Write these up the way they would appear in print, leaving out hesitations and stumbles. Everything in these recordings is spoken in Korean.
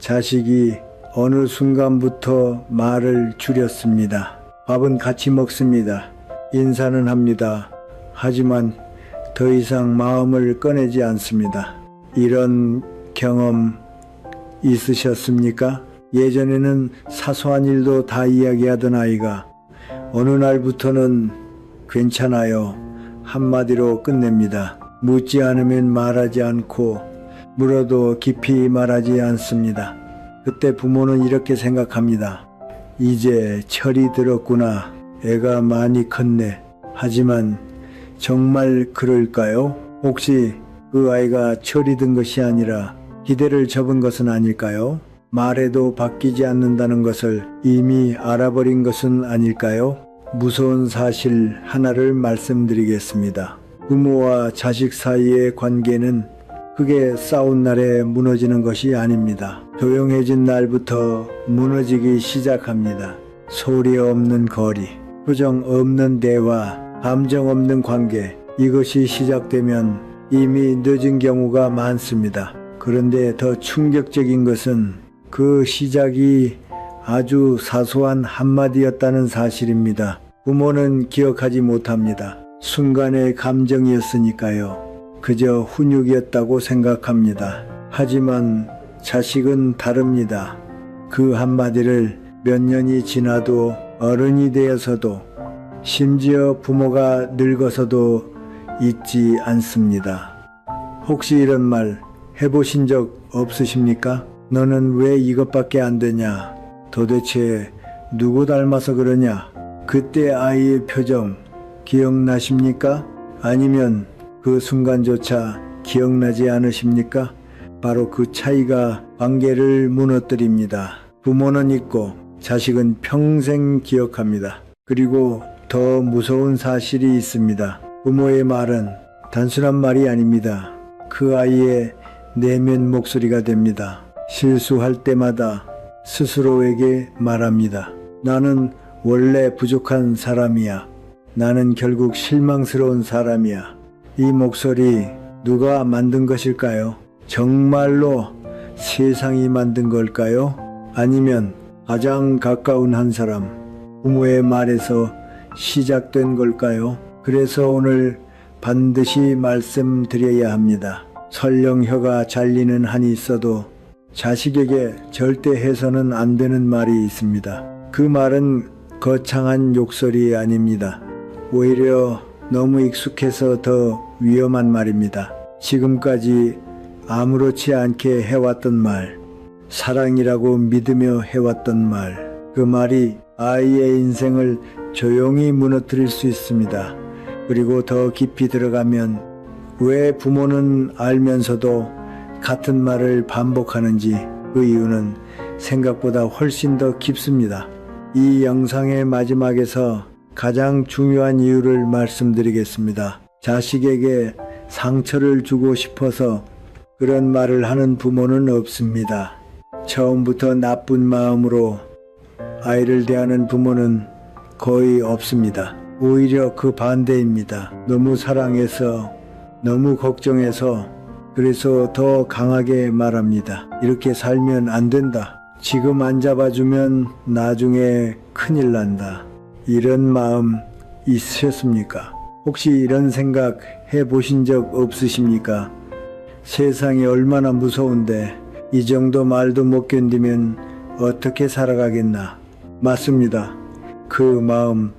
자식이 어느 순간부터 말을 줄였습니다. 밥은 같이 먹습니다. 인사는 합니다. 하지만 더 이상 마음을 꺼내지 않습니다. 이런 경험 있으셨습니까? 예전에는 사소한 일도 다 이야기하던 아이가 어느 날부터는 괜찮아요 한마디로 끝냅니다. 묻지 않으면 말하지 않고 물어도 깊이 말하지 않습니다. 그때 부모는 이렇게 생각합니다. 이제 철이 들었구나. 애가 많이 컸네. 하지만 정말 그럴까요? 혹시 그 아이가 철이 든 것이 아니라 기대를 접은 것은 아닐까요? 말해도 바뀌지 않는다는 것을 이미 알아버린 것은 아닐까요? 무서운 사실 하나를 말씀드리겠습니다. 부모와 자식 사이의 관계는 크게 싸운 날에 무너지는 것이 아닙니다. 조용해진 날부터 무너지기 시작합니다. 소리 없는 거리, 표정 없는 대화, 감정 없는 관계, 이것이 시작되면 이미 늦은 경우가 많습니다. 그런데 더 충격적인 것은 그 시작이 아주 사소한 한마디였다는 사실입니다. 부모는 기억하지 못합니다. 순간의 감정이었으니까요. 그저 훈육이었다고 생각합니다. 하지만 자식은 다릅니다. 그 한마디를 몇 년이 지나도 어른이 되어서도 심지어 부모가 늙어서도 잊지 않습니다. 혹시 이런 말 해보신 적 없으십니까? 너는 왜 이것밖에 안 되냐? 도대체 누구 닮아서 그러냐? 그때 아이의 표정 기억나십니까? 아니면 그 순간조차 기억나지 않으십니까? 바로 그 차이가 관계를 무너뜨립니다. 부모는 잊고 자식은 평생 기억합니다. 그리고 더 무서운 사실이 있습니다. 부모의 말은 단순한 말이 아닙니다. 그 아이의 내면 목소리가 됩니다. 실수할 때마다 스스로에게 말합니다. 나는 원래 부족한 사람이야. 나는 결국 실망스러운 사람이야. 이 목소리 누가 만든 것일까요? 정말로 세상이 만든 걸까요? 아니면 가장 가까운 한 사람, 부모의 말에서 시작된 걸까요? 그래서 오늘 반드시 말씀드려야 합니다. 설령 혀가 잘리는 한이 있어도 자식에게 절대 해서는 안 되는 말이 있습니다. 그 말은 거창한 욕설이 아닙니다. 오히려 너무 익숙해서 더 위험한 말입니다. 지금까지 아무렇지 않게 해왔던 말, 사랑이라고 믿으며 해왔던 말, 그 말이 아이의 인생을 조용히 무너뜨릴 수 있습니다. 그리고 더 깊이 들어가면 왜 부모는 알면서도 같은 말을 반복하는지 그 이유는 생각보다 훨씬 더 깊습니다. 이 영상의 마지막에서 가장 중요한 이유를 말씀드리겠습니다. 자식에게 상처를 주고 싶어서 그런 말을 하는 부모는 없습니다. 처음부터 나쁜 마음으로 아이를 대하는 부모는 거의 없습니다. 오히려 그 반대입니다. 너무 사랑해서, 너무 걱정해서, 그래서 더 강하게 말합니다. 이렇게 살면 안 된다. 지금 안 잡아주면 나중에 큰일 난다. 이런 마음 있으셨습니까? 혹시 이런 생각 해보신 적 없으십니까? 세상이 얼마나 무서운데 이 정도 말도 못 견디면 어떻게 살아가겠나? 맞습니다. 그 마음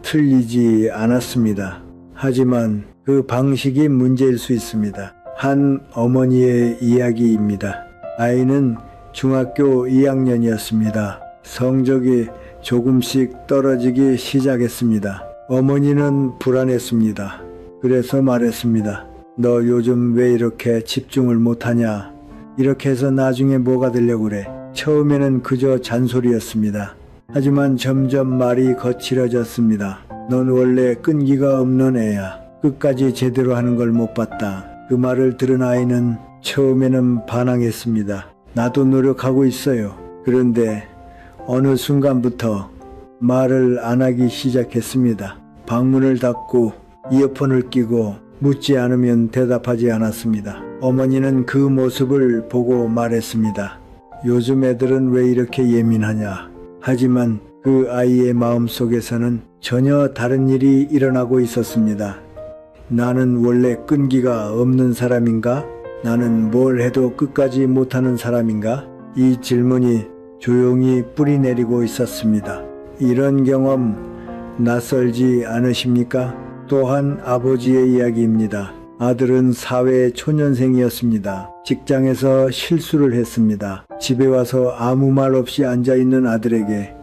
틀리지 않았습니다. 하지만 그 방식이 문제일 수 있습니다. 한 어머니의 이야기입니다. 아이는 중학교 2학년이었습니다. 성적이 조금씩 떨어지기 시작했습니다. 어머니는 불안했습니다. 그래서 말했습니다. 너 요즘 왜 이렇게 집중을 못하냐? 이렇게 해서 나중에 뭐가 되려고 그래? 처음에는 그저 잔소리였습니다. 하지만 점점 말이 거칠어졌습니다. 넌 원래 끈기가 없는 애야. 끝까지 제대로 하는 걸 못 봤다. 그 말을 들은 아이는 처음에는 반항했습니다. 나도 노력하고 있어요. 그런데 어느 순간부터 말을 안 하기 시작했습니다. 방문을 닫고 이어폰을 끼고 묻지 않으면 대답하지 않았습니다. 어머니는 그 모습을 보고 말했습니다. 요즘 애들은 왜 이렇게 예민하냐. 하지만 그 아이의 마음속에서는 전혀 다른 일이 일어나고 있었습니다. 나는 원래 끈기가 없는 사람인가? 나는 뭘 해도 끝까지 못하는 사람인가? 이 질문이 조용히 뿌리 내리고 있었습니다. 이런 경험 낯설지 않으십니까? 또한 아버지의 이야기입니다. 아들은 사회 초년생이었습니다. 직장에서 실수를 했습니다. 집에 와서 아무 말 없이 앉아있는 아들에게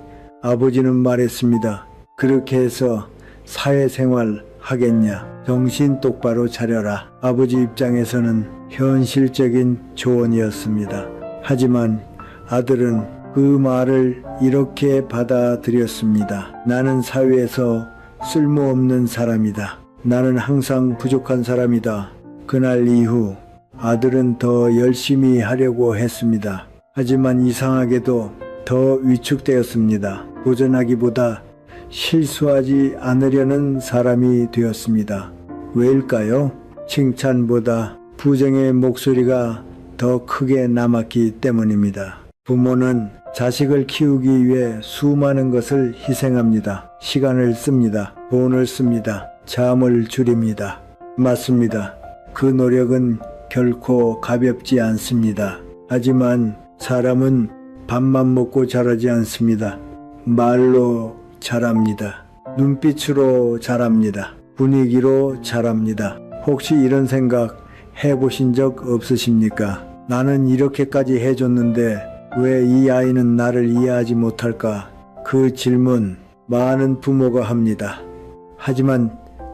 아버지는 말했습니다. 그렇게 해서 사회생활 하겠냐? 정신 똑바로 차려라. 아버지 입장에서는 현실적인 조언이었습니다. 하지만 아들은 그 말을 이렇게 받아들였습니다. 나는 사회에서 쓸모없는 사람이다. 나는 항상 부족한 사람이다. 그날 이후 아들은 더 열심히 하려고 했습니다. 하지만 이상하게도 더 위축되었습니다. 도전하기보다 실수하지 않으려는 사람이 되었습니다. 왜일까요? 칭찬보다 부정의 목소리가 더 크게 남았기 때문입니다. 부모는 자식을 키우기 위해 수많은 것을 희생합니다. 시간을 씁니다. 돈을 씁니다. 잠을 줄입니다. 맞습니다. 그 노력은 결코 가볍지 않습니다. 하지만 사람은 밥만 먹고 자라지 않습니다. 말로 자랍니다. 눈빛으로 자랍니다. 분위기로 자랍니다. 혹시 이런 생각 해보신 적 없으십니까? 나는 이렇게까지 해줬는데 왜 이 아이는 나를 이해하지 못할까? 그 질문 많은 부모가 합니다. 하지만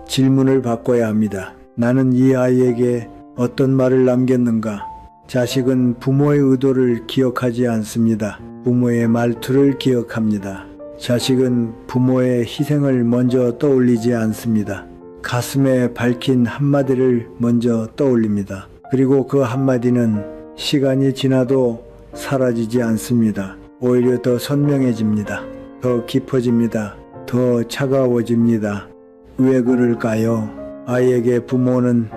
질문을 바꿔야 합니다. 나는 이 아이에게 어떤 말을 남겼는가? 자식은 부모의 의도를 기억하지 않습니다. 부모의 말투를 기억합니다. 자식은 부모의 희생을 먼저 떠올리지 않습니다. 가슴에 밝힌 한마디를 먼저 떠올립니다. 그리고 그 한마디는 시간이 지나도 사라지지 않습니다. 오히려 더 선명해집니다. 더 깊어집니다. 더 차가워집니다. 왜 그럴까요? 아이에게 부모는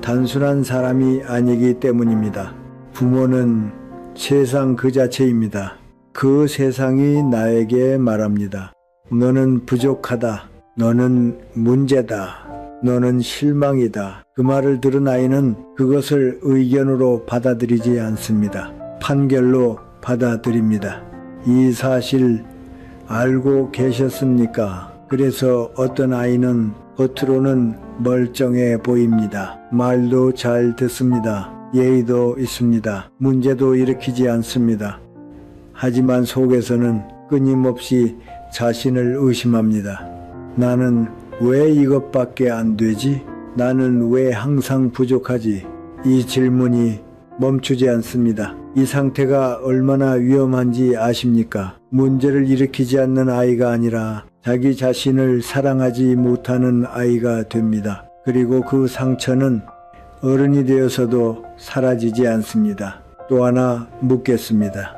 단순한 사람이 아니기 때문입니다. 부모는 세상 그 자체입니다. 그 세상이 나에게 말합니다. 너는 부족하다. 너는 문제다. 너는 실망이다. 그 말을 들은 아이는 그것을 의견으로 받아들이지 않습니다. 판결로 받아들입니다. 이 사실 알고 계셨습니까? 그래서 어떤 아이는 겉으로는 멀쩡해 보입니다. 말도 잘 듣습니다. 예의도 있습니다. 문제도 일으키지 않습니다. 하지만 속에서는 끊임없이 자신을 의심합니다. 나는 왜 이것밖에 안 되지? 나는 왜 항상 부족하지? 이 질문이 멈추지 않습니다. 이 상태가 얼마나 위험한지 아십니까? 문제를 일으키지 않는 아이가 아니라 자기 자신을 사랑하지 못하는 아이가 됩니다. 그리고 그 상처는 어른이 되어서도 사라지지 않습니다. 또 하나 묻겠습니다.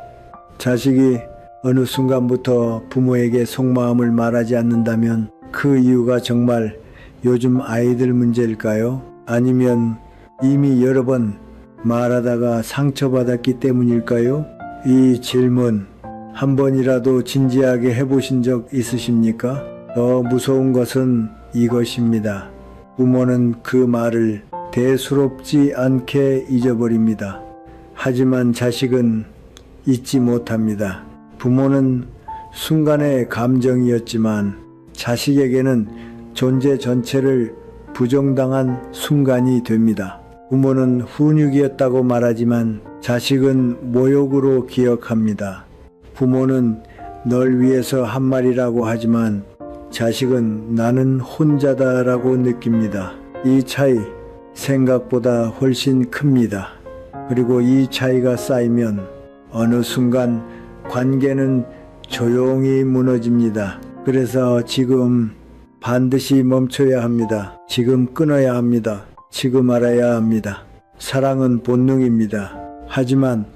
자식이 어느 순간부터 부모에게 속마음을 말하지 않는다면 그 이유가 정말 요즘 아이들 문제일까요? 아니면 이미 여러 번 말하다가 상처받았기 때문일까요? 이 질문 한 번이라도 진지하게 해보신 적 있으십니까? 더 무서운 것은 이것입니다. 부모는 그 말을 대수롭지 않게 잊어버립니다. 하지만 자식은 잊지 못합니다. 부모는 순간의 감정이었지만 자식에게는 존재 전체를 부정당한 순간이 됩니다. 부모는 훈육이었다고 말하지만 자식은 모욕으로 기억합니다. 부모는 널 위해서 한 말이라고 하지만 자식은 나는 혼자다라고 느낍니다. 이 차이 생각보다 훨씬 큽니다. 그리고 이 차이가 쌓이면 어느 순간 관계는 조용히 무너집니다. 그래서 지금 반드시 멈춰야 합니다. 지금 끊어야 합니다. 지금 알아야 합니다. 사랑은 본능입니다. 하지만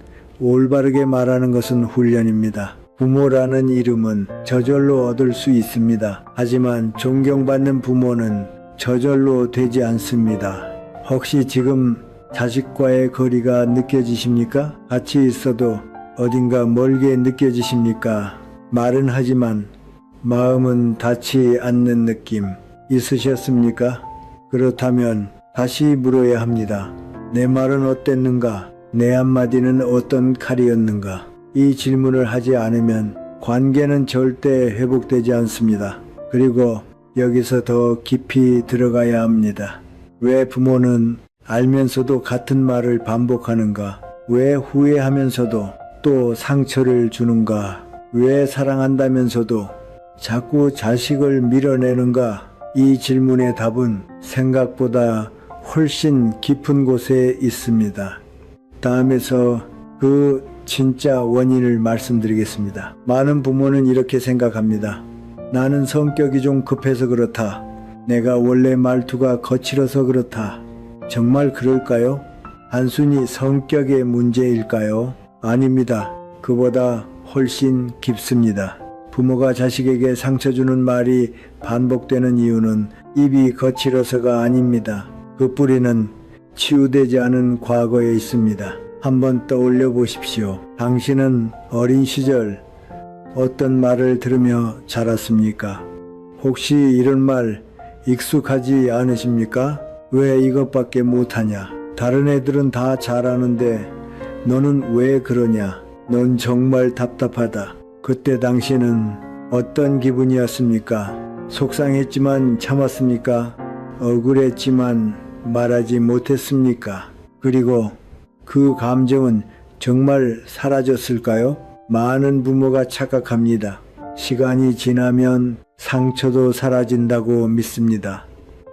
올바르게 말하는 것은 훈련입니다. 부모라는 이름은 저절로 얻을 수 있습니다. 하지만 존경받는 부모는 저절로 되지 않습니다. 혹시 지금 자식과의 거리가 느껴지십니까? 같이 있어도 어딘가 멀게 느껴지십니까? 말은 하지만 마음은 닿지 않는 느낌 있으셨습니까? 그렇다면 다시 물어야 합니다. 내 말은 어땠는가? 내 한마디는 어떤 칼이었는가? 이 질문을 하지 않으면 관계는 절대 회복되지 않습니다. 그리고 여기서 더 깊이 들어가야 합니다. 왜 부모는 알면서도 같은 말을 반복하는가? 왜 후회하면서도 또 상처를 주는가? 왜 사랑한다면서도 자꾸 자식을 밀어내는가? 이 질문의 답은 생각보다 훨씬 깊은 곳에 있습니다. 다음에서 그 진짜 원인을 말씀드리겠습니다. 많은 부모는 이렇게 생각합니다. 나는 성격이 좀 급해서 그렇다. 내가 원래 말투가 거칠어서 그렇다. 정말 그럴까요? 단순히 성격의 문제일까요? 아닙니다. 그보다 훨씬 깊습니다. 부모가 자식에게 상처 주는 말이 반복되는 이유는 입이 거칠어서가 아닙니다. 그 뿌리는 치유되지 않은 과거에 있습니다. 한번 떠올려 보십시오. 당신은 어린 시절 어떤 말을 들으며 자랐습니까? 혹시 이런 말 익숙하지 않으십니까? 왜 이것밖에 못하냐? 다른 애들은 다 잘하는데 너는 왜 그러냐? 넌 정말 답답하다. 그때 당신은 어떤 기분이었습니까? 속상했지만 참았습니까? 억울했지만 말하지 못했습니까? 그리고 그 감정은 정말 사라졌을까요? 많은 부모가 착각합니다. 시간이 지나면 상처도 사라진다고 믿습니다.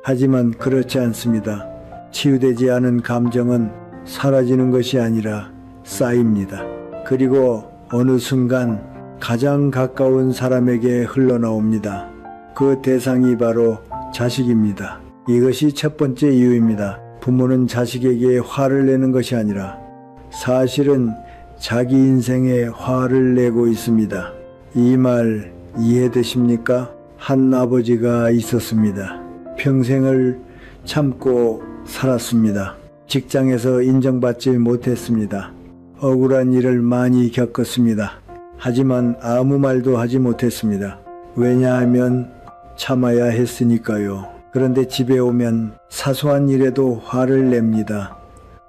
하지만 그렇지 않습니다. 치유되지 않은 감정은 사라지는 것이 아니라 쌓입니다. 그리고 어느 순간 가장 가까운 사람에게 흘러나옵니다. 그 대상이 바로 자식입니다. 이것이 첫 번째 이유입니다. 부모는 자식에게 화를 내는 것이 아니라 사실은 자기 인생에 화를 내고 있습니다. 이 말 이해되십니까? 한 아버지가 있었습니다. 평생을 참고 살았습니다. 직장에서 인정받지 못했습니다. 억울한 일을 많이 겪었습니다. 하지만 아무 말도 하지 못했습니다. 왜냐하면 참아야 했으니까요. 그런데 집에 오면 사소한 일에도 화를 냅니다.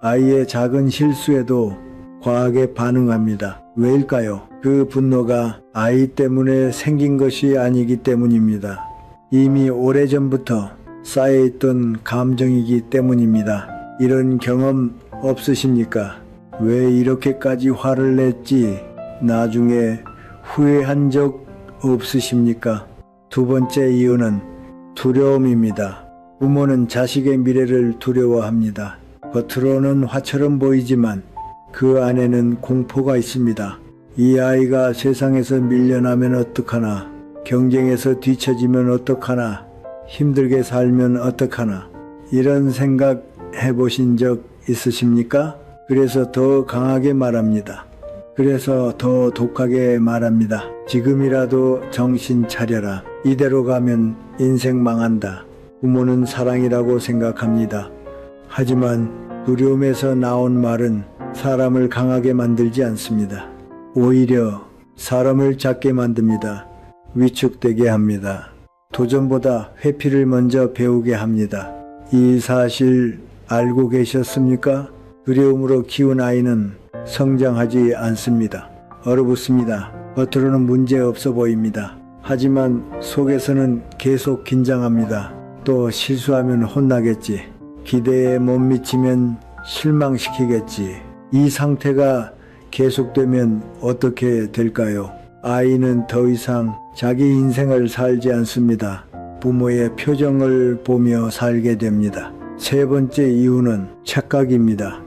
아이의 작은 실수에도 과하게 반응합니다. 왜일까요? 그 분노가 아이 때문에 생긴 것이 아니기 때문입니다. 이미 오래전부터 쌓여있던 감정이기 때문입니다. 이런 경험 없으십니까? 왜 이렇게까지 화를 냈지? 나중에 후회한 적 없으십니까? 두 번째 이유는 두려움입니다. 부모는 자식의 미래를 두려워합니다. 겉으로는 화처럼 보이지만 그 안에는 공포가 있습니다. 이 아이가 세상에서 밀려나면 어떡하나? 경쟁에서 뒤처지면 어떡하나? 힘들게 살면 어떡하나? 이런 생각 해보신 적 있으십니까? 그래서 더 강하게 말합니다. 그래서 더 독하게 말합니다. 지금이라도 정신 차려라. 이대로 가면 인생 망한다. 부모는 사랑이라고 생각합니다. 하지만 두려움에서 나온 말은 사람을 강하게 만들지 않습니다. 오히려 사람을 작게 만듭니다. 위축되게 합니다. 도전보다 회피를 먼저 배우게 합니다. 이 사실 알고 계셨습니까? 두려움으로 키운 아이는 성장하지 않습니다. 얼어붙습니다. 겉으로는 문제 없어 보입니다. 하지만 속에서는 계속 긴장합니다. 또 실수하면 혼나겠지. 기대에 못 미치면 실망시키겠지. 이 상태가 계속되면 어떻게 될까요? 아이는 더 이상 자기 인생을 살지 않습니다. 부모의 표정을 보며 살게 됩니다. 세 번째 이유는 착각입니다.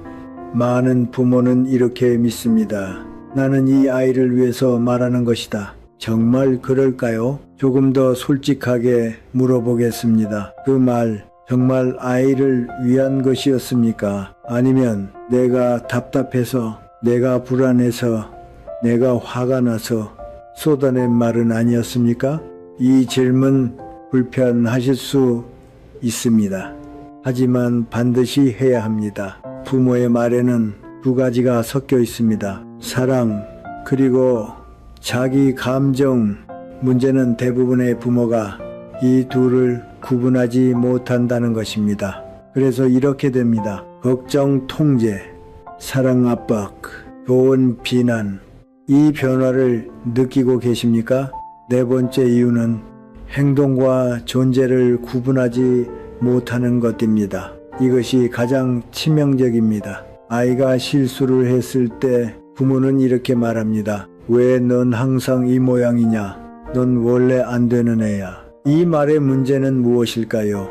많은 부모는 이렇게 믿습니다. 나는 이 아이를 위해서 말하는 것이다. 정말 그럴까요? 조금 더 솔직하게 물어보겠습니다. 그 말 정말 아이를 위한 것이었습니까? 아니면 내가 답답해서, 내가 불안해서, 내가 화가 나서 쏟아낸 말은 아니었습니까? 이 질문 불편하실 수 있습니다. 하지만 반드시 해야 합니다. 부모의 말에는 두 가지가 섞여 있습니다. 사랑 그리고 자기 감정 문제는 대부분의 부모가 이 둘을 구분하지 못한다는 것입니다. 그래서 이렇게 됩니다. 걱정 통제, 사랑 압박, 교훈 비난. 이 변화를 느끼고 계십니까? 네 번째 이유는 행동과 존재를 구분하지 못하는 것입니다. 이것이 가장 치명적입니다. 아이가 실수를 했을 때 부모는 이렇게 말합니다. 왜 넌 항상 이 모양이냐? 넌 원래 안 되는 애야. 이 말의 문제는 무엇일까요?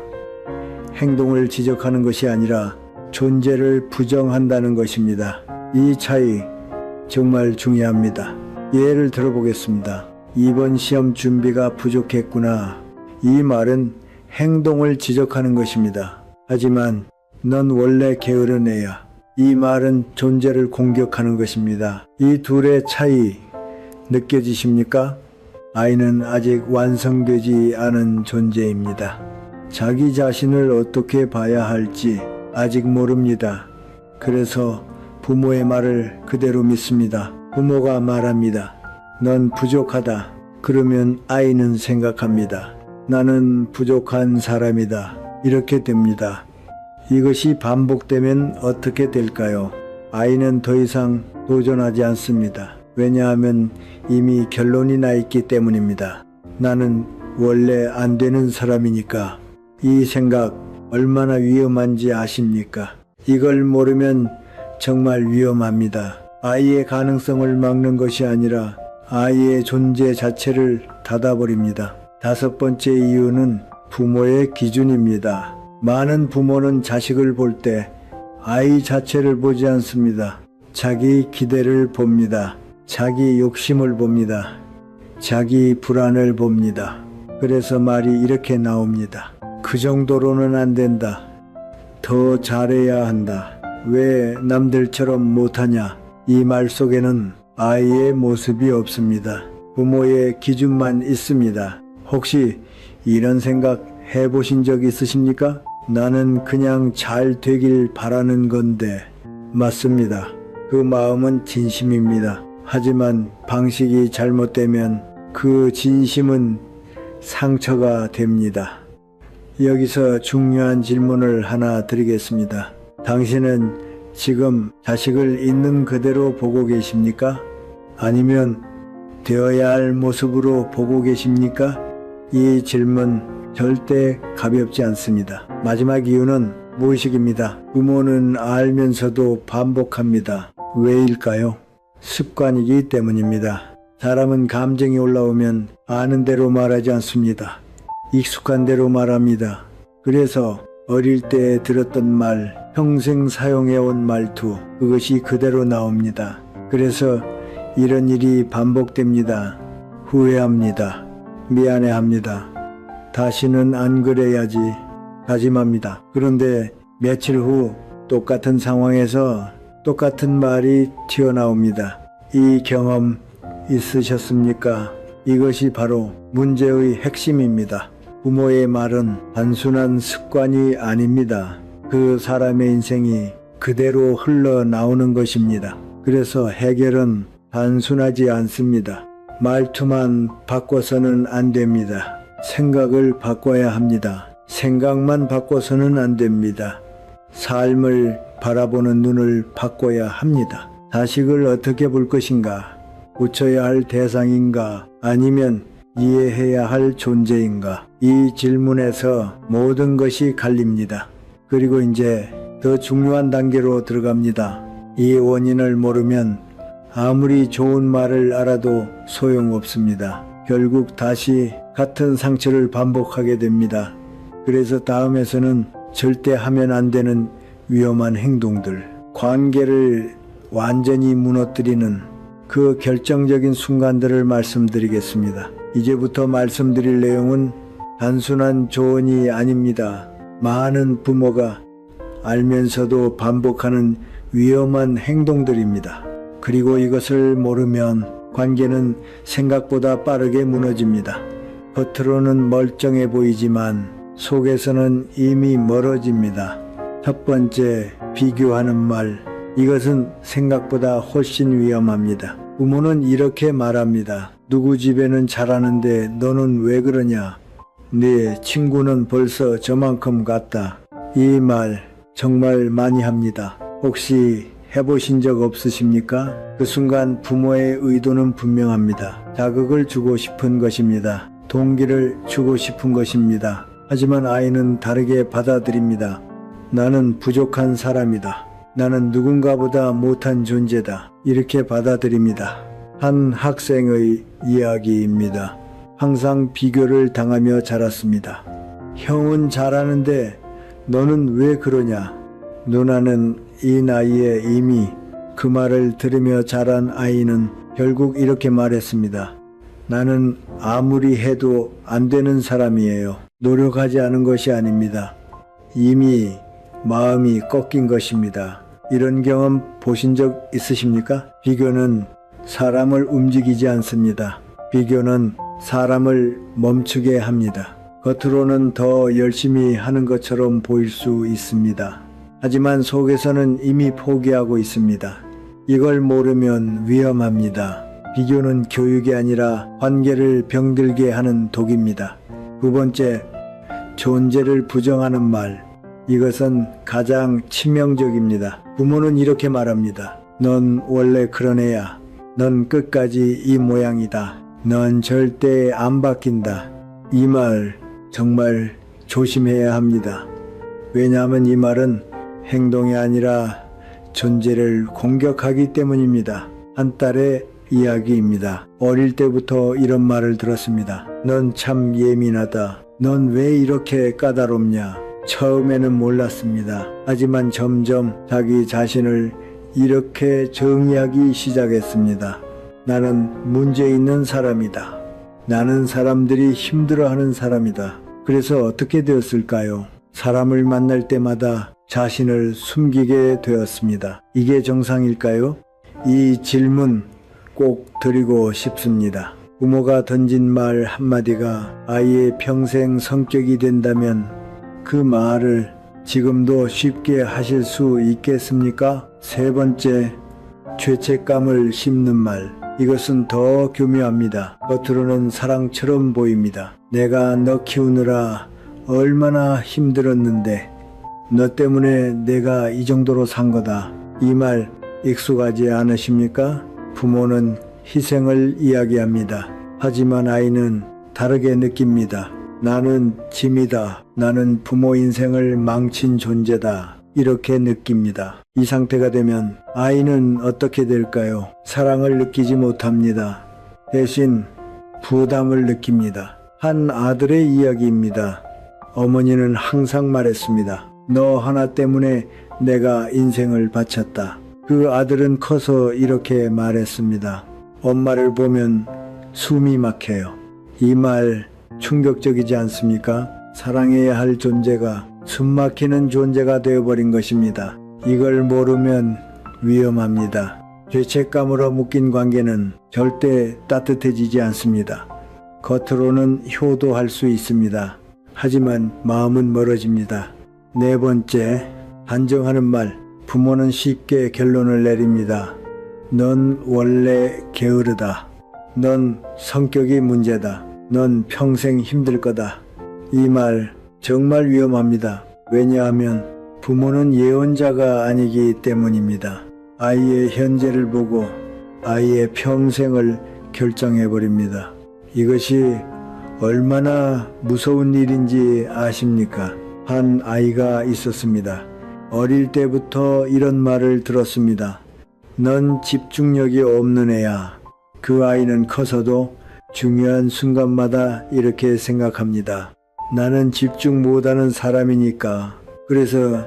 행동을 지적하는 것이 아니라 존재를 부정한다는 것입니다. 이 차이 정말 중요합니다. 예를 들어보겠습니다. 이번 시험 준비가 부족했구나. 이 말은 행동을 지적하는 것입니다. 하지만 넌 원래 게으른 애야. 이 말은 존재를 공격하는 것입니다. 이 둘의 차이 느껴지십니까? 아이는 아직 완성되지 않은 존재입니다. 자기 자신을 어떻게 봐야 할지 아직 모릅니다. 그래서 부모의 말을 그대로 믿습니다. 부모가 말합니다. 넌 부족하다. 그러면 아이는 생각합니다. 나는 부족한 사람이다. 이렇게 됩니다. 이것이 반복되면 어떻게 될까요? 아이는 더 이상 도전하지 않습니다. 왜냐하면 이미 결론이 나 있기 때문입니다. 나는 원래 안 되는 사람이니까. 이 생각 얼마나 위험한지 아십니까? 이걸 모르면 정말 위험합니다. 아이의 가능성을 막는 것이 아니라 아이의 존재 자체를 닫아버립니다. 다섯 번째 이유는 부모의 기준입니다. 많은 부모는 자식을 볼 때 아이 자체를 보지 않습니다. 자기 기대를 봅니다. 자기 욕심을 봅니다. 자기 불안을 봅니다. 그래서 말이 이렇게 나옵니다. 그 정도로는 안 된다. 더 잘해야 한다. 왜 남들처럼 못하냐? 이 말 속에는 아이의 모습이 없습니다. 부모의 기준만 있습니다. 혹시 이런 생각 해보신 적 있으십니까? 나는 그냥 잘 되길 바라는 건데. 맞습니다. 그 마음은 진심입니다. 하지만 방식이 잘못되면 그 진심은 상처가 됩니다. 여기서 중요한 질문을 하나 드리겠습니다. 당신은 지금 자식을 있는 그대로 보고 계십니까? 아니면 되어야 할 모습으로 보고 계십니까? 이 질문 절대 가볍지 않습니다. 마지막 이유는 무의식입니다. 부모는 알면서도 반복합니다. 왜일까요? 습관이기 때문입니다. 사람은 감정이 올라오면 아는 대로 말하지 않습니다. 익숙한 대로 말합니다. 그래서 어릴 때 들었던 말, 평생 사용해온 말투, 그것이 그대로 나옵니다. 그래서 이런 일이 반복됩니다. 후회합니다. 미안해합니다. 다시는 안 그래야지 다짐합니다. 그런데 며칠 후 똑같은 상황에서 똑같은 말이 튀어나옵니다. 이 경험 있으셨습니까? 이것이 바로 문제의 핵심입니다. 부모의 말은 단순한 습관이 아닙니다. 그 사람의 인생이 그대로 흘러나오는 것입니다. 그래서 해결은 단순하지 않습니다. 말투만 바꿔서는 안 됩니다. 생각을 바꿔야 합니다. 생각만 바꿔서는 안 됩니다. 삶을 바라보는 눈을 바꿔야 합니다. 자식을 어떻게 볼 것인가? 고쳐야 할 대상인가? 아니면 이해해야 할 존재인가? 이 질문에서 모든 것이 갈립니다. 그리고 이제 더 중요한 단계로 들어갑니다. 이 원인을 모르면 아무리 좋은 말을 알아도 소용없습니다. 결국 다시 같은 상처를 반복하게 됩니다. 그래서 다음에서는 절대 하면 안 되는 위험한 행동들, 관계를 완전히 무너뜨리는 그 결정적인 순간들을 말씀드리겠습니다. 이제부터 말씀드릴 내용은 단순한 조언이 아닙니다. 많은 부모가 알면서도 반복하는 위험한 행동들입니다. 그리고 이것을 모르면 관계는 생각보다 빠르게 무너집니다. 겉으로는 멀쩡해 보이지만 속에서는 이미 멀어집니다. 첫 번째, 비교하는 말. 이것은 생각보다 훨씬 위험합니다. 부모는 이렇게 말합니다. 누구 집에는 잘하는데 너는 왜 그러냐? 네 친구는 벌써 저만큼 갔다. 이 말 정말 많이 합니다. 혹시 해보신 적 없으십니까? 그 순간 부모의 의도는 분명합니다. 자극을 주고 싶은 것입니다. 동기를 주고 싶은 것입니다. 하지만 아이는 다르게 받아들입니다. 나는 부족한 사람이다. 나는 누군가보다 못한 존재다. 이렇게 받아들입니다. 한 학생의 이야기입니다. 항상 비교를 당하며 자랐습니다. 형은 잘하는데 너는 왜 그러냐? 누나는 이 나이에 이미 그 말을 들으며 자란 아이는 결국 이렇게 말했습니다. 나는 아무리 해도 안 되는 사람이에요. 노력하지 않은 것이 아닙니다. 이미 마음이 꺾인 것입니다. 이런 경험 보신 적 있으십니까? 비교는 사람을 움직이지 않습니다. 비교는 사람을 멈추게 합니다. 겉으로는 더 열심히 하는 것처럼 보일 수 있습니다. 하지만 속에서는 이미 포기하고 있습니다. 이걸 모르면 위험합니다. 비교는 교육이 아니라 관계를 병들게 하는 독입니다. 두 번째, 존재를 부정하는 말. 이것은 가장 치명적입니다. 부모는 이렇게 말합니다. 넌 원래 그런 애야. 넌 끝까지 이 모양이다. 넌 절대 안 바뀐다. 이 말 정말 조심해야 합니다. 왜냐하면 이 말은 행동이 아니라 존재를 공격하기 때문입니다. 한 딸의 이야기입니다. 어릴 때부터 이런 말을 들었습니다. 넌 참 예민하다. 넌 왜 이렇게 까다롭냐? 처음에는 몰랐습니다. 하지만 점점 자기 자신을 이렇게 정의하기 시작했습니다. 나는 문제 있는 사람이다. 나는 사람들이 힘들어하는 사람이다. 그래서 어떻게 되었을까요? 사람을 만날 때마다 자신을 숨기게 되었습니다. 이게 정상일까요? 이 질문 꼭 드리고 싶습니다. 부모가 던진 말 한마디가 아이의 평생 성격이 된다면 그 말을 지금도 쉽게 하실 수 있겠습니까? 세 번째, 죄책감을 심는 말. 이것은 더 교묘합니다. 겉으로는 사랑처럼 보입니다. 내가 너 키우느라 얼마나 힘들었는데 너 때문에 내가 이 정도로 산 거다. 이 말 익숙하지 않으십니까? 부모는 희생을 이야기합니다. 하지만 아이는 다르게 느낍니다. 나는 짐이다. 나는 부모 인생을 망친 존재다. 이렇게 느낍니다. 이 상태가 되면 아이는 어떻게 될까요? 사랑을 느끼지 못합니다. 대신 부담을 느낍니다. 한 아들의 이야기입니다. 어머니는 항상 말했습니다. 너 하나 때문에 내가 인생을 바쳤다. 그 아들은 커서 이렇게 말했습니다. 엄마를 보면 숨이 막혀요. 이 말 충격적이지 않습니까? 사랑해야 할 존재가 숨막히는 존재가 되어버린 것입니다. 이걸 모르면 위험합니다. 죄책감으로 묶인 관계는 절대 따뜻해지지 않습니다. 겉으로는 효도할 수 있습니다. 하지만 마음은 멀어집니다. 네 번째, 단정하는 말. 부모는 쉽게 결론을 내립니다. 넌 원래 게으르다. 넌 성격이 문제다. 넌 평생 힘들 거다. 이 말 정말 위험합니다. 왜냐하면 부모는 예언자가 아니기 때문입니다. 아이의 현재를 보고 아이의 평생을 결정해버립니다. 이것이 얼마나 무서운 일인지 아십니까? 한 아이가 있었습니다. 어릴 때부터 이런 말을 들었습니다. 넌 집중력이 없는 애야. 그 아이는 커서도 중요한 순간마다 이렇게 생각합니다. 나는 집중 못하는 사람이니까. 그래서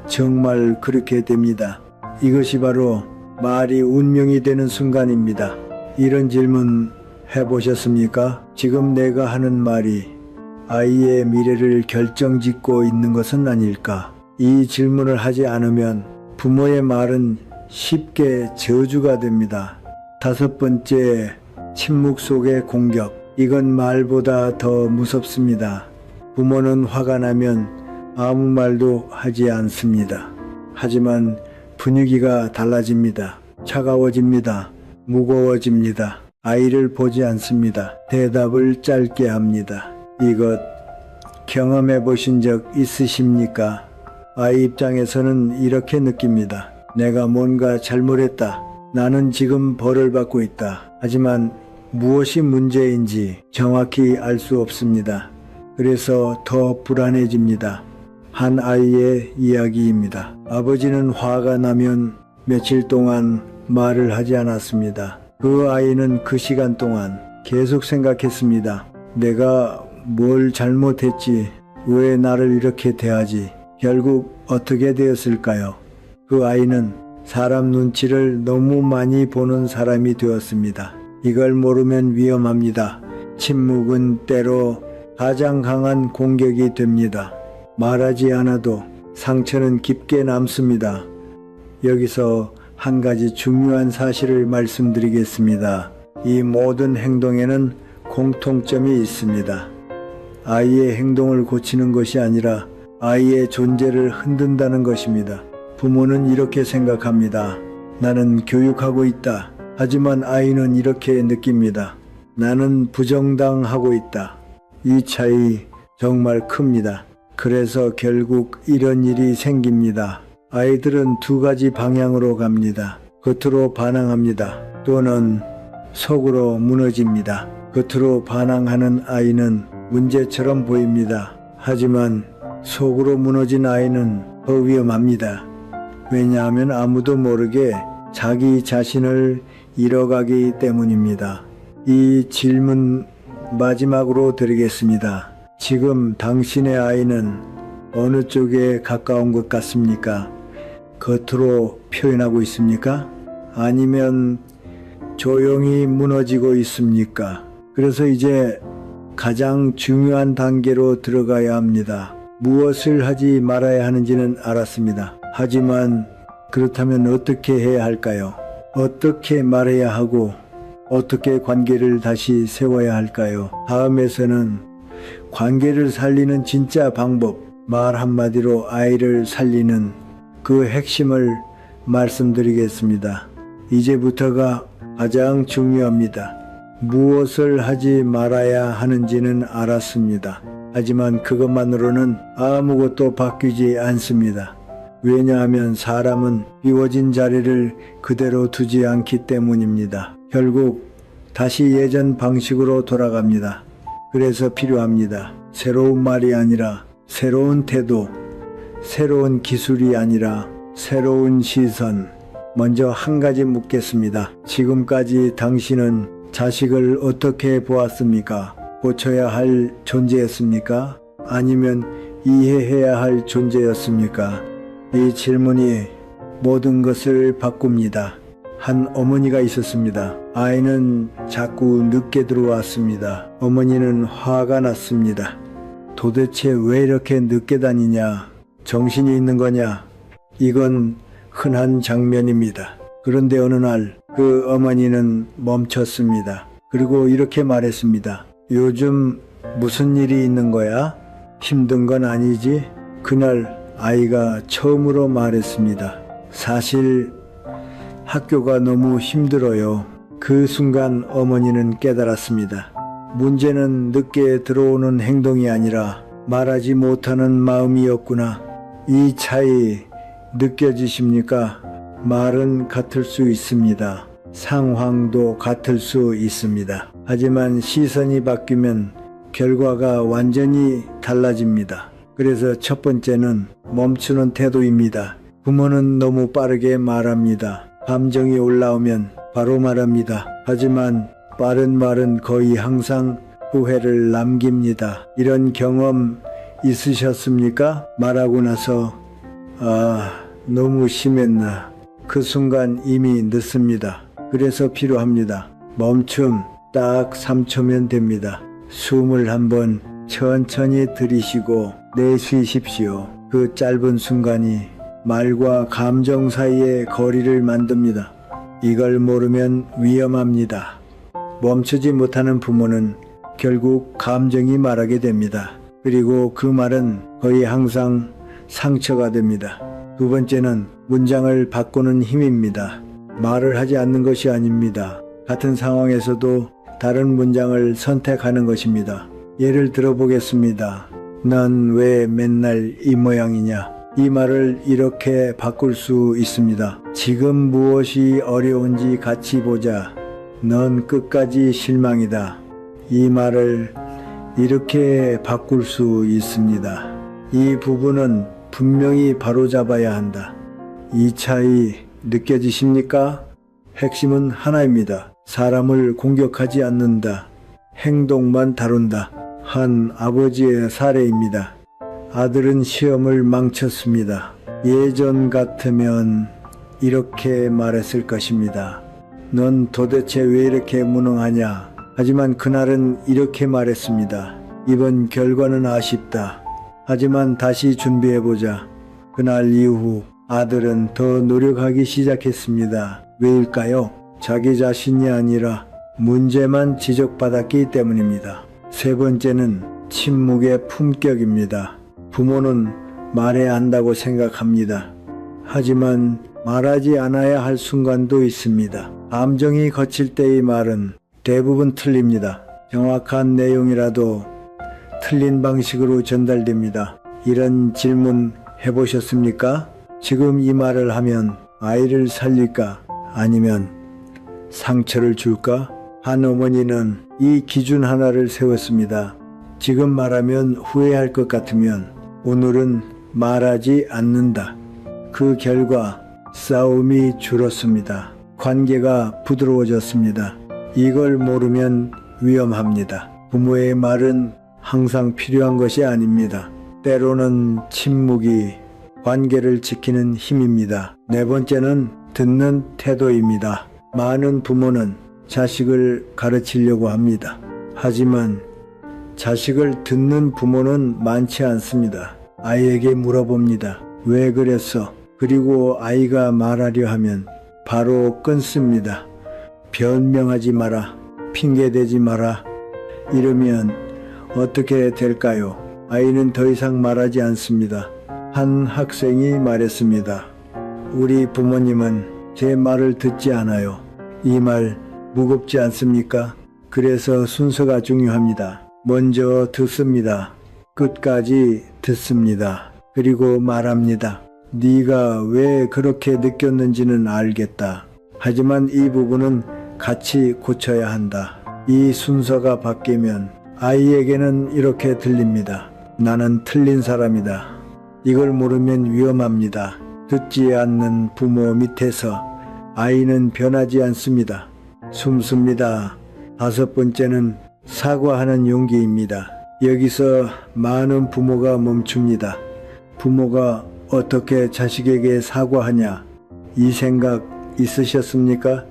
정말 그렇게 됩니다. 이것이 바로 말이 운명이 되는 순간입니다. 이런 질문 해보셨습니까? 지금 내가 하는 말이 아이의 미래를 결정짓고 있는 것은 아닐까? 이 질문을 하지 않으면 부모의 말은 쉽게 저주가 됩니다. 다섯 번째, 침묵 속의 공격. 이건 말보다 더 무섭습니다. 부모는 화가 나면 아무 말도 하지 않습니다. 하지만 분위기가 달라집니다. 차가워집니다. 무거워집니다. 아이를 보지 않습니다. 대답을 짧게 합니다. 이것 경험해 보신 적 있으십니까? 아이 입장에서는 이렇게 느낍니다. 내가 뭔가 잘못했다. 나는 지금 벌을 받고 있다. 하지만 무엇이 문제인지 정확히 알 수 없습니다. 그래서 더 불안해집니다. 한 아이의 이야기입니다. 아버지는 화가 나면 며칠 동안 말을 하지 않았습니다. 그 아이는 그 시간 동안 계속 생각했습니다. 내가 뭘 잘못했지? 왜 나를 이렇게 대하지? 결국 어떻게 되었을까요? 그 아이는 사람 눈치를 너무 많이 보는 사람이 되었습니다. 이걸 모르면 위험합니다. 침묵은 때로 가장 강한 공격이 됩니다. 말하지 않아도 상처는 깊게 남습니다. 여기서 한 가지 중요한 사실을 말씀드리겠습니다. 이 모든 행동에는 공통점이 있습니다. 아이의 행동을 고치는 것이 아니라 아이의 존재를 흔든다는 것입니다. 부모는 이렇게 생각합니다. 나는 교육하고 있다. 하지만 아이는 이렇게 느낍니다. 나는 부정당하고 있다. 이 차이 정말 큽니다. 그래서 결국 이런 일이 생깁니다. 아이들은 두 가지 방향으로 갑니다. 겉으로 반항합니다. 또는 속으로 무너집니다. 겉으로 반항하는 아이는 문제처럼 보입니다. 하지만 속으로 무너진 아이는 더 위험합니다. 왜냐하면 아무도 모르게 자기 자신을 잃어가기 때문입니다. 이 질문 마지막으로 드리겠습니다. 지금 당신의 아이는 어느 쪽에 가까운 것 같습니까? 겉으로 표현하고 있습니까? 아니면 조용히 무너지고 있습니까? 그래서 이제 가장 중요한 단계로 들어가야 합니다. 무엇을 하지 말아야 하는지는 알았습니다. 하지만 그렇다면 어떻게 해야 할까요? 어떻게 말해야 하고 어떻게 관계를 다시 세워야 할까요? 다음에서는 관계를 살리는 진짜 방법, 말 한마디로 아이를 살리는 그 핵심을 말씀드리겠습니다. 이제부터가 가장 중요합니다. 무엇을 하지 말아야 하는지는 알았습니다. 하지만 그것만으로는 아무것도 바뀌지 않습니다. 왜냐하면 사람은 비워진 자리를 그대로 두지 않기 때문입니다. 결국 다시 예전 방식으로 돌아갑니다. 그래서 필요합니다. 새로운 말이 아니라 새로운 태도, 새로운 기술이 아니라 새로운 시선. 먼저 한 가지 묻겠습니다. 지금까지 당신은 자식을 어떻게 보았습니까? 고쳐야 할 존재였습니까? 아니면 이해해야 할 존재였습니까? 이 질문이 모든 것을 바꿉니다. 한 어머니가 있었습니다. 아이는 자꾸 늦게 들어왔습니다. 어머니는 화가 났습니다. 도대체 왜 이렇게 늦게 다니냐? 정신이 있는 거냐? 이건 흔한 장면입니다. 그런데 어느 날 그 어머니는 멈췄습니다. 그리고 이렇게 말했습니다. 요즘 무슨 일이 있는 거야? 힘든 건 아니지? 그날 아이가 처음으로 말했습니다. 사실 학교가 너무 힘들어요. 그 순간 어머니는 깨달았습니다. 문제는 늦게 들어오는 행동이 아니라 말하지 못하는 마음이었구나. 이 차이 느껴지십니까? 말은 같을 수 있습니다. 상황도 같을 수 있습니다. 하지만 시선이 바뀌면 결과가 완전히 달라집니다. 그래서 첫 번째는 멈추는 태도입니다. 부모는 너무 빠르게 말합니다. 감정이 올라오면 바로 말합니다. 하지만 빠른 말은 거의 항상 후회를 남깁니다. 이런 경험 있으셨습니까? 말하고 나서 너무 심했나. 그 순간 이미 늦습니다. 그래서 필요합니다. 멈춤 딱 3초면 됩니다. 숨을 한번 천천히 들이쉬고 내쉬십시오. 그 짧은 순간이 말과 감정 사이의 거리를 만듭니다. 이걸 모르면 위험합니다. 멈추지 못하는 부모는 결국 감정이 말하게 됩니다. 그리고 그 말은 거의 항상 상처가 됩니다. 두 번째는 문장을 바꾸는 힘입니다. 말을 하지 않는 것이 아닙니다. 같은 상황에서도 다른 문장을 선택하는 것입니다. 예를 들어보겠습니다. 넌 왜 맨날 이 모양이냐? 이 말을 이렇게 바꿀 수 있습니다. 지금 무엇이 어려운지 같이 보자. 넌 끝까지 실망이다. 이 말을 이렇게 바꿀 수 있습니다. 이 부분은 분명히 바로잡아야 한다. 이 차이 느껴지십니까? 핵심은 하나입니다. 사람을 공격하지 않는다. 행동만 다룬다. 한 아버지의 사례입니다. 아들은 시험을 망쳤습니다. 예전 같으면 이렇게 말했을 것입니다. 넌 도대체 왜 이렇게 무능하냐? 하지만 그날은 이렇게 말했습니다. 이번 결과는 아쉽다. 하지만 다시 준비해보자. 그날 이후 아들은 더 노력하기 시작했습니다. 왜일까요? 자기 자신이 아니라 문제만 지적받았기 때문입니다. 세 번째는 침묵의 품격입니다. 부모는 말해야 한다고 생각합니다. 하지만 말하지 않아야 할 순간도 있습니다. 감정이 거칠 때의 말은 대부분 틀립니다. 정확한 내용이라도 틀린 방식으로 전달됩니다. 이런 질문 해보셨습니까? 지금 이 말을 하면 아이를 살릴까? 아니면 상처를 줄까? 한 어머니는 이 기준 하나를 세웠습니다. 지금 말하면 후회할 것 같으면 오늘은 말하지 않는다. 그 결과 싸움이 줄었습니다. 관계가 부드러워졌습니다. 이걸 모르면 위험합니다. 부모의 말은 항상 필요한 것이 아닙니다. 때로는 침묵이 관계를 지키는 힘입니다. 네 번째는 듣는 태도입니다. 많은 부모는 자식을 가르치려고 합니다. 하지만 자식을 듣는 부모는 많지 않습니다. 아이에게 물어봅니다. 왜 그랬어? 그리고 아이가 말하려 하면 바로 끊습니다. 변명하지 마라. 핑계대지 마라. 이러면 어떻게 될까요? 아이는 더 이상 말하지 않습니다. 한 학생이 말했습니다. 우리 부모님은 제 말을 듣지 않아요. 이 말 무겁지 않습니까? 그래서 순서가 중요합니다. 먼저 듣습니다. 끝까지 듣습니다. 그리고 말합니다. 네가 왜 그렇게 느꼈는지는 알겠다. 하지만 이 부분은 같이 고쳐야 한다. 이 순서가 바뀌면 아이에게는 이렇게 들립니다. 나는 틀린 사람이다. 이걸 모르면 위험합니다. 듣지 않는 부모 밑에서 아이는 변하지 않습니다. 숨습니다. 다섯 번째는 사과하는 용기입니다. 여기서 많은 부모가 멈춥니다. 부모가 어떻게 자식에게 사과하냐? 이 생각 있으셨습니까?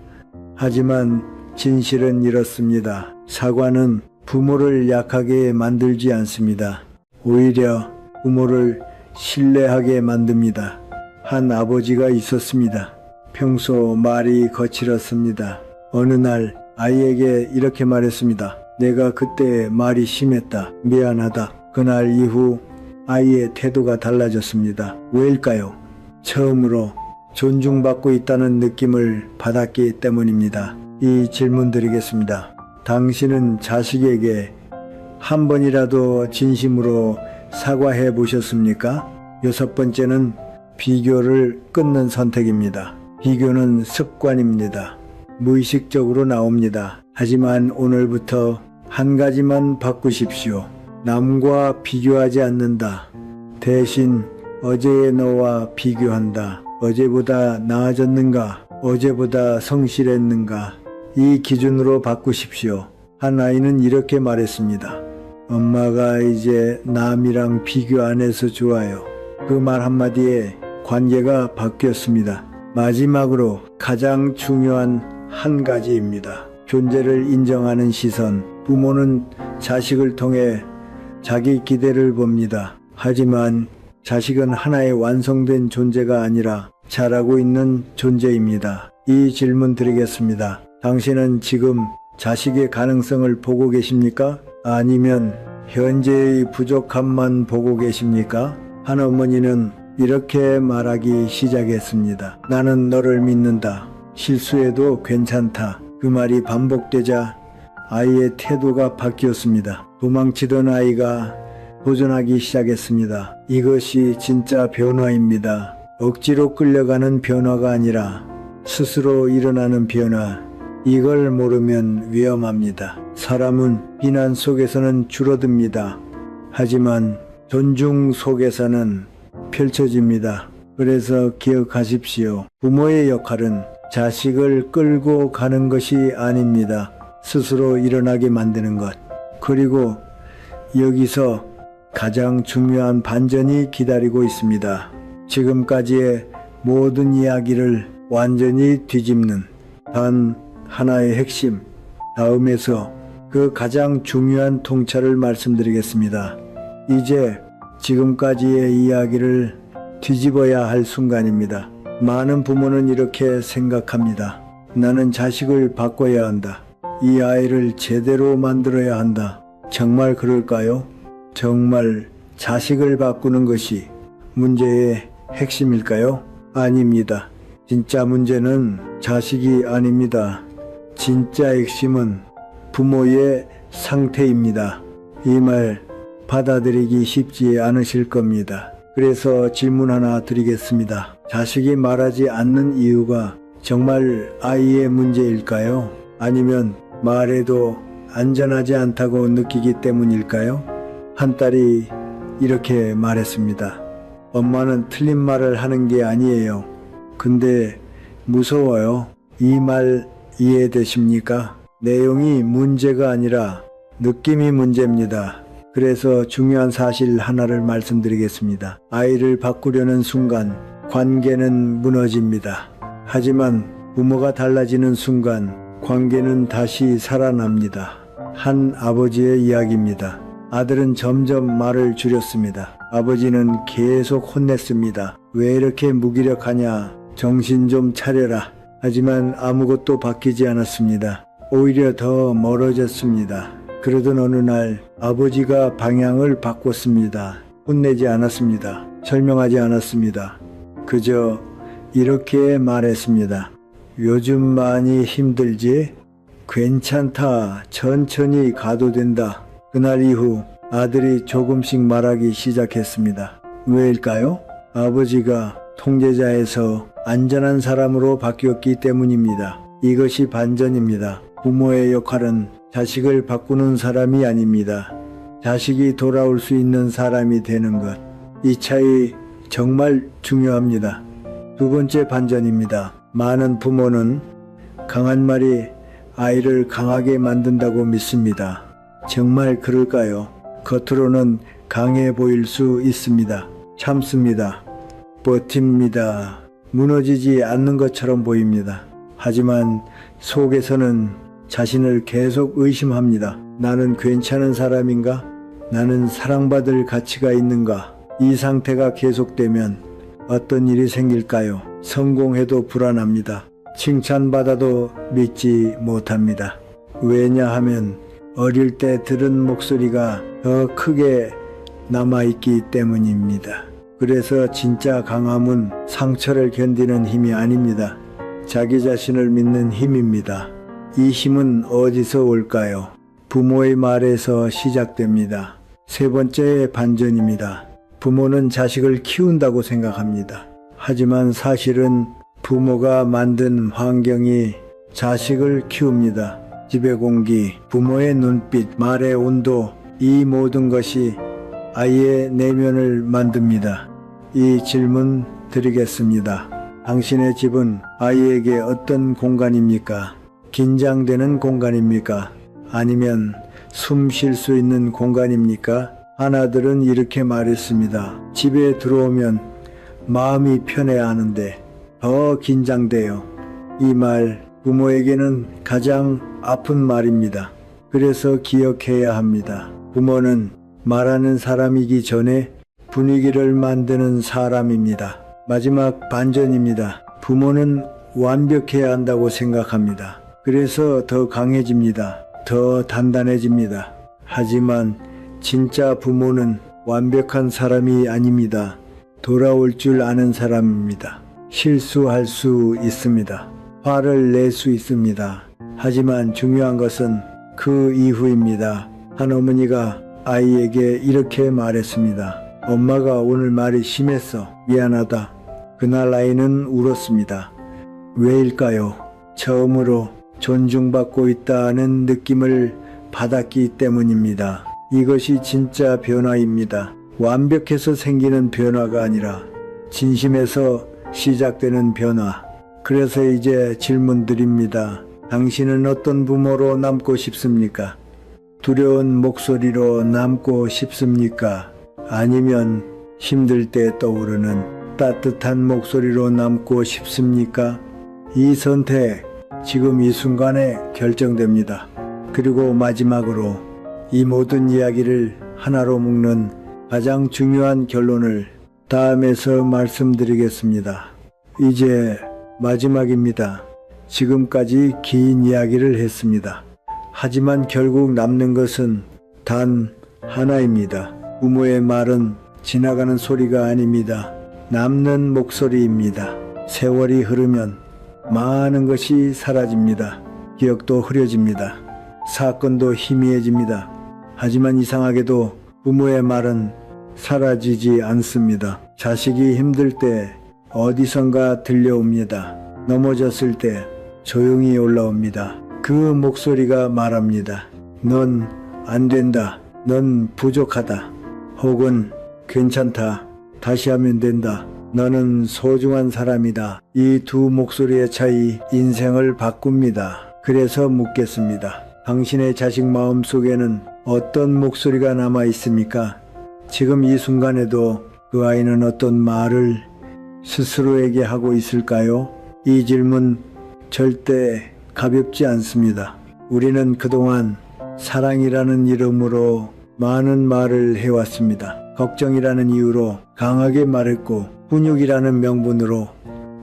하지만 진실은 이렇습니다. 사과는 부모를 약하게 만들지 않습니다. 오히려 부모를 신뢰하게 만듭니다. 한 아버지가 있었습니다. 평소 말이 거칠었습니다. 어느 날 아이에게 이렇게 말했습니다. 내가 그때 말이 심했다. 미안하다. 그날 이후 아이의 태도가 달라졌습니다. 왜일까요? 처음으로 존중받고 있다는 느낌을 받았기 때문입니다. 이 질문 드리겠습니다. 당신은 자식에게 한 번이라도 진심으로 사과해 보셨습니까? 여섯 번째는 비교를 끊는 선택입니다. 비교는 습관입니다. 무의식적으로 나옵니다. 하지만 오늘부터 한 가지만 바꾸십시오. 남과 비교하지 않는다. 대신 어제의 너와 비교한다. 어제보다 나아졌는가? 어제보다 성실했는가? 이 기준으로 바꾸십시오. 한 아이는 이렇게 말했습니다. 엄마가 이제 남이랑 비교 안 해서 좋아요. 그 말 한마디에 관계가 바뀌었습니다. 마지막으로 가장 중요한 한 가지입니다. 존재를 인정하는 시선. 부모는 자식을 통해 자기 기대를 봅니다. 하지만 자식은 하나의 완성된 존재가 아니라 자라고 있는 존재입니다. 이 질문 드리겠습니다. 당신은 지금 자식의 가능성을 보고 계십니까? 아니면 현재의 부족함만 보고 계십니까? 한 어머니는 이렇게 말하기 시작했습니다. 나는 너를 믿는다. 실수해도 괜찮다. 그 말이 반복되자 아이의 태도가 바뀌었습니다. 도망치던 아이가 도전하기 시작했습니다. 이것이 진짜 변화입니다. 억지로 끌려가는 변화가 아니라 스스로 일어나는 변화. 이걸 모르면 위험합니다. 사람은 비난 속에서는 줄어듭니다. 하지만 존중 속에서는 펼쳐집니다. 그래서 기억하십시오. 부모의 역할은 자식을 끌고 가는 것이 아닙니다. 스스로 일어나게 만드는 것. 그리고 여기서 가장 중요한 반전이 기다리고 있습니다. 지금까지의 모든 이야기를 완전히 뒤집는 단 하나의 핵심, 다음에서 그 가장 중요한 통찰을 말씀드리겠습니다. 이제 지금까지의 이야기를 뒤집어야 할 순간입니다. 많은 부모는 이렇게 생각합니다. 나는 자식을 바꿔야 한다. 이 아이를 제대로 만들어야 한다. 정말 그럴까요? 정말 자식을 바꾸는 것이 문제의 핵심일까요? 아닙니다. 진짜 문제는 자식이 아닙니다. 진짜 핵심은 부모의 상태입니다. 이 말 받아들이기 쉽지 않으실 겁니다. 그래서 질문 하나 드리겠습니다. 자식이 말하지 않는 이유가 정말 아이의 문제일까요? 아니면 말해도 안전하지 않다고 느끼기 때문일까요? 한 딸이 이렇게 말했습니다. 엄마는 틀린 말을 하는 게 아니에요. 근데 무서워요. 이 말 이해되십니까? 내용이 문제가 아니라 느낌이 문제입니다. 그래서 중요한 사실 하나를 말씀드리겠습니다. 아이를 바꾸려는 순간 관계는 무너집니다. 하지만 부모가 달라지는 순간 관계는 다시 살아납니다. 한 아버지의 이야기입니다. 아들은 점점 말을 줄였습니다. 아버지는 계속 혼냈습니다. 왜 이렇게 무기력하냐? 정신 좀 차려라. 하지만 아무것도 바뀌지 않았습니다. 오히려 더 멀어졌습니다. 그러던 어느 날 아버지가 방향을 바꿨습니다. 혼내지 않았습니다. 설명하지 않았습니다. 그저 이렇게 말했습니다. 요즘 많이 힘들지? 괜찮다. 천천히 가도 된다. 그날 이후 아들이 조금씩 말하기 시작했습니다. 왜일까요? 아버지가 통제자에서 안전한 사람으로 바뀌었기 때문입니다. 이것이 반전입니다. 부모의 역할은 자식을 바꾸는 사람이 아닙니다. 자식이 돌아올 수 있는 사람이 되는 것. 이 차이 정말 중요합니다. 두 번째 반전입니다. 많은 부모는 강한 말이 아이를 강하게 만든다고 믿습니다. 정말 그럴까요? 겉으로는 강해 보일 수 있습니다. 참습니다. 버팁니다. 무너지지 않는 것처럼 보입니다. 하지만 속에서는 자신을 계속 의심합니다. 나는 괜찮은 사람인가? 나는 사랑받을 가치가 있는가? 이 상태가 계속되면 어떤 일이 생길까요? 성공해도 불안합니다. 칭찬받아도 믿지 못합니다. 왜냐하면 어릴 때 들은 목소리가 더 크게 남아있기 때문입니다. 그래서 진짜 강함은 상처를 견디는 힘이 아닙니다. 자기 자신을 믿는 힘입니다. 이 힘은 어디서 올까요? 부모의 말에서 시작됩니다. 세 번째 반전입니다. 부모는 자식을 키운다고 생각합니다. 하지만 사실은 부모가 만든 환경이 자식을 키웁니다. 집의 공기, 부모의 눈빛, 말의 온도, 이 모든 것이 아이의 내면을 만듭니다. 이 질문 드리겠습니다. 당신의 집은 아이에게 어떤 공간입니까? 긴장되는 공간입니까? 아니면 숨 쉴 수 있는 공간입니까? 하나들은 이렇게 말했습니다. 집에 들어오면 마음이 편해야 하는데 더 긴장돼요. 이 말 부모에게는 가장 아픈 말입니다. 그래서 기억해야 합니다. 부모는 말하는 사람이기 전에 분위기를 만드는 사람입니다. 마지막 반전입니다. 부모는 완벽해야 한다고 생각합니다. 그래서 더 강해집니다. 더 단단해집니다. 하지만 진짜 부모는 완벽한 사람이 아닙니다. 돌아올 줄 아는 사람입니다. 실수할 수 있습니다. 화를 낼 수 있습니다. 하지만 중요한 것은 그 이후입니다. 한 어머니가 아이에게 이렇게 말했습니다. 엄마가 오늘 말이 심했어. 미안하다. 그날 아이는 울었습니다. 왜일까요? 처음으로 존중받고 있다는 느낌을 받았기 때문입니다. 이것이 진짜 변화입니다. 완벽해서 생기는 변화가 아니라 진심에서 시작되는 변화. 그래서 이제 질문 드립니다. 당신은 어떤 부모로 남고 싶습니까? 두려운 목소리로 남고 싶습니까? 아니면 힘들 때 떠오르는 따뜻한 목소리로 남고 싶습니까? 이 선택, 지금 이 순간에 결정됩니다. 그리고 마지막으로 이 모든 이야기를 하나로 묶는 가장 중요한 결론을 다음에서 말씀드리겠습니다. 이제 마지막입니다. 지금까지 긴 이야기를 했습니다. 하지만 결국 남는 것은 단 하나입니다. 부모의 말은 지나가는 소리가 아닙니다. 남는 목소리입니다. 세월이 흐르면 많은 것이 사라집니다. 기억도 흐려집니다. 사건도 희미해집니다. 하지만 이상하게도 부모의 말은 사라지지 않습니다. 자식이 힘들 때 어디선가 들려옵니다. 넘어졌을 때 조용히 올라옵니다. 그 목소리가 말합니다. 넌 안 된다. 넌 부족하다. 혹은 괜찮다. 다시 하면 된다. 너는 소중한 사람이다. 이 두 목소리의 차이 인생을 바꿉니다. 그래서 묻겠습니다. 당신의 자식 마음 속에는 어떤 목소리가 남아 있습니까? 지금 이 순간에도 그 아이는 어떤 말을 스스로에게 하고 있을까요? 이 질문 절대 가볍지 않습니다. 우리는 그동안 사랑이라는 이름으로 많은 말을 해왔습니다. 걱정이라는 이유로 강하게 말했고 훈육이라는 명분으로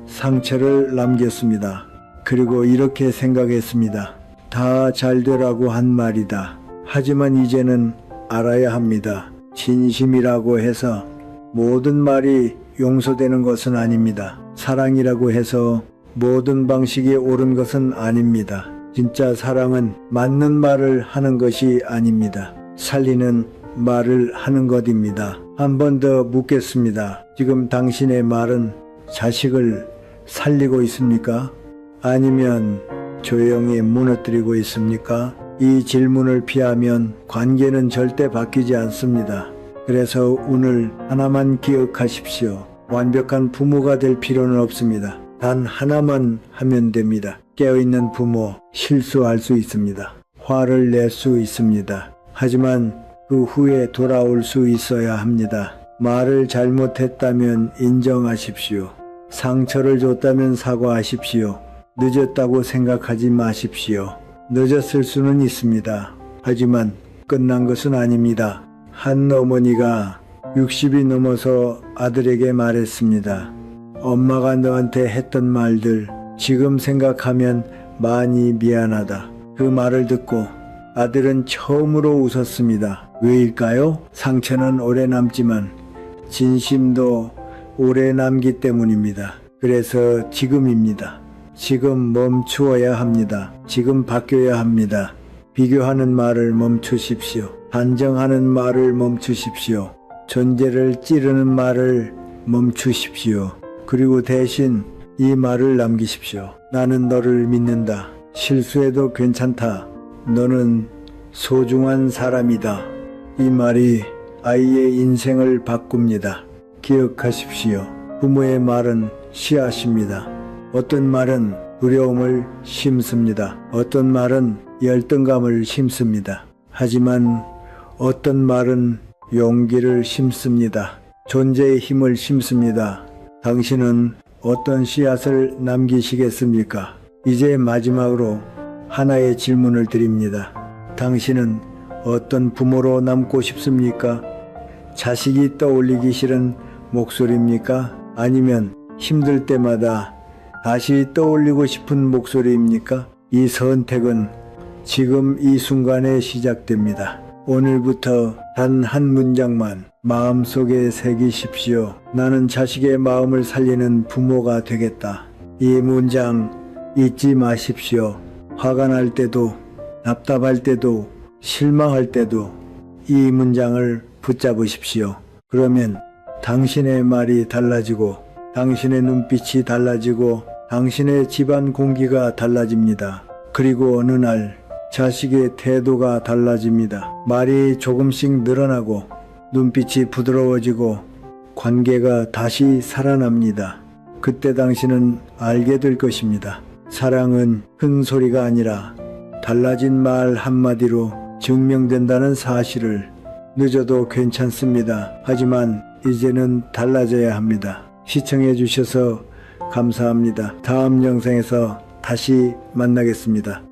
상처를 남겼습니다. 그리고 이렇게 생각했습니다. 다 잘 되라고 한 말이다. 하지만 이제는 알아야 합니다. 진심이라고 해서 모든 말이 용서되는 것은 아닙니다. 사랑이라고 해서 모든 방식이 옳은 것은 아닙니다. 진짜 사랑은 맞는 말을 하는 것이 아닙니다. 살리는 말을 하는 것입니다. 한 번 더 묻겠습니다. 지금 당신의 말은 자식을 살리고 있습니까? 아니면 조용히 무너뜨리고 있습니까? 이 질문을 피하면 관계는 절대 바뀌지 않습니다. 그래서 오늘 하나만 기억하십시오. 완벽한 부모가 될 필요는 없습니다. 단 하나만 하면 됩니다. 깨어있는 부모, 실수할 수 있습니다. 화를 낼 수 있습니다. 하지만 그 후에 돌아올 수 있어야 합니다. 말을 잘못했다면 인정하십시오. 상처를 줬다면 사과하십시오. 늦었다고 생각하지 마십시오. 늦었을 수는 있습니다. 하지만 끝난 것은 아닙니다. 한 어머니가 60이 넘어서 아들에게 말했습니다. 엄마가 너한테 했던 말들 지금 생각하면 많이 미안하다. 그 말을 듣고 아들은 처음으로 웃었습니다. 왜일까요? 상처는 오래 남지만 진심도 오래 남기 때문입니다. 그래서 지금입니다. 지금 멈추어야 합니다. 지금 바뀌어야 합니다. 비교하는 말을 멈추십시오. 단정하는 말을 멈추십시오. 존재를 찌르는 말을 멈추십시오. 그리고 대신 이 말을 남기십시오. 나는 너를 믿는다. 실수해도 괜찮다. 너는 소중한 사람이다. 이 말이 아이의 인생을 바꿉니다. 기억하십시오. 부모의 말은 씨앗입니다. 어떤 말은 두려움을 심습니다. 어떤 말은 열등감을 심습니다. 하지만 어떤 말은 용기를 심습니다. 존재의 힘을 심습니다. 당신은 어떤 씨앗을 남기시겠습니까? 이제 마지막으로 하나의 질문을 드립니다. 당신은 어떤 부모로 남고 싶습니까? 자식이 떠올리기 싫은 목소리입니까? 아니면 힘들 때마다 다시 떠올리고 싶은 목소리입니까? 이 선택은 지금 이 순간에 시작됩니다. 오늘부터 단 한 문장만 마음속에 새기십시오. 나는 자식의 마음을 살리는 부모가 되겠다. 이 문장 잊지 마십시오. 화가 날 때도, 답답할 때도, 실망할 때도 이 문장을 붙잡으십시오. 그러면 당신의 말이 달라지고, 당신의 눈빛이 달라지고, 당신의 집안 공기가 달라집니다. 그리고 어느 날 자식의 태도가 달라집니다. 말이 조금씩 늘어나고, 눈빛이 부드러워지고, 관계가 다시 살아납니다. 그때 당신은 알게 될 것입니다. 사랑은 큰 소리가 아니라 달라진 말 한마디로 증명된다는 사실을. 늦어도 괜찮습니다. 하지만 이제는 달라져야 합니다. 시청해 주셔서 감사합니다. 다음 영상에서 다시 만나겠습니다.